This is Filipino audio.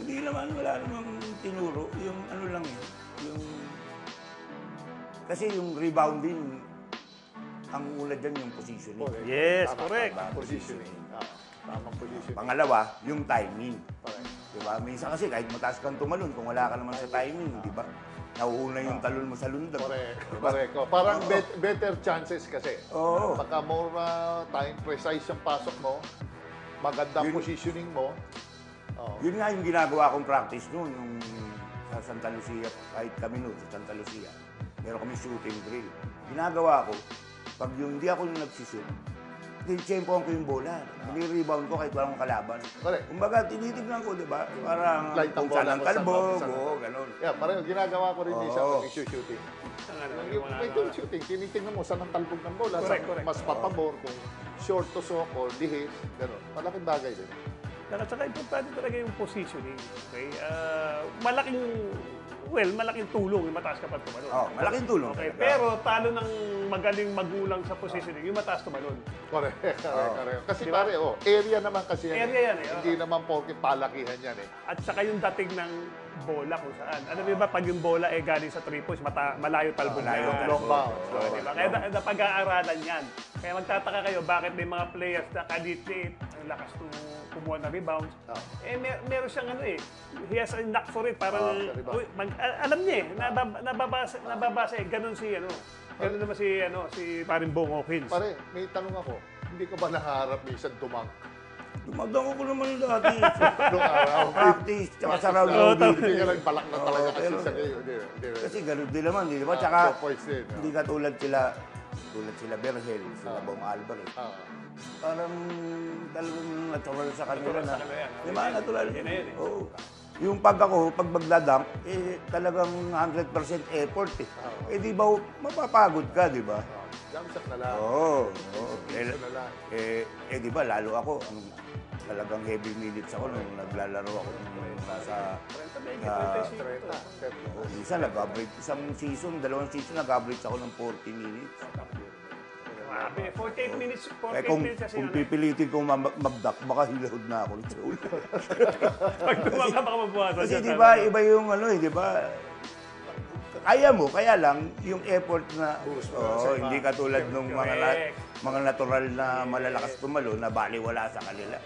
Hindi naman, wala namang tinuro. Yung ano lang yun. Kasi yung rebounding, ang una dyan yung positioning. Correct. Yes, Tama, correct. tama. Positioning. Tamang positioning. Pangalawa, yung timing. Correct. Diba? Minsan kasi kahit mataas kang tumalon, kung wala ka naman sa timing, di ba? Nauuna yung talon mo sa lundag. Correct. Diba? Correct. Parang better chances kasi. Oo. Baka more time precise yung pasok mo, magandang positioning mo. Yun nga yung ginagawa kong practice noon, yung sa Santa Lucia, kahit kami noon sa Santa Lucia. Meron kami shooting drill. Ginagawa ko, pag yung hindi ako yung nagsishoot, tinitsempohan ko yung bola. Nire-rebound ko kahit walang kalaban. Correct. Kumbaga, tinitignan ko, di ba? Parang Light ang kung saan bola, ang kung saan talbog, ang- oo, gano'n. Yeah, pareho. Ginagawa ko rin din sa Oo. pag-shooting. Wala May shooting, tinitingnan mo saan ang talbog ng bola. Correct, Saan correct. mas papabor, kung short to sock or lihis, gano'n. Malaking bagay din. At saka importante talaga yung positioning. Okay? Malaking tulong yung mataas ka pa tumalon. Oh, malaking tulong. Okay, talaga. pero talo ng magaling magulang sa positioning, yung mataas tumalon. Correct, correct. Kasi Di ba? pare, area naman kasi yan. Area yan eh, Hindi naman porke palakihan yan eh. At saka yung dating ng bola kung saan. Alam mo ba, pag yung bola galing sa 3 points, malayo talbog na malayo yun. talbog. Long bounce. So, diba? Kaya napag-aaralan yan. Kaya magtataka kayo, bakit may mga players na kalit-lit, ang lakas kumuha ng rebounds. Meron siyang he has a knack for it. Parang, alam niya nababasa ganun ganun naman si paring Bong Hawkins. Pare, may tanong ako. Hindi ka ba nakaharap minsan dumang? Dumadang ko naman dati. Nung araw. Practice, tsaka sa round Oo, robin. Hindi ka lang balak na talaga kasi pero- sa kayo. Hindi. Kasi ganun din naman, di ba? Tsaka, 2 points din. hindi katulad sila Berhel, sila Bong Alvarez. Parang talagang natural sa kanila na. Di ba? Natural. Yan na yun eh. Oo. Yung pag magdadunk, talagang 100% effort eh. Di ba, mapapagod ka, di ba? Jump shot na lang. Oo. Jump shot na lang. Di ba, lalo ako, talagang heavy minutes ako nung naglalaro ako nung nasa... 30. minsan nag-average, isang season, 2 season, nag-average ako ng 40 minutes. Grabe, 48 minutes, 48 Kung minutes kasi pipilitin kong mag-duck, baka hilahod na ako. Pag dumaka baka mabuhasan Kasi siya, di ba, iba yung di ba, kaya mo, kaya lang, yung effort na, hindi katulad nung mga natural na malalakas tumalo na baliwala sa kanila.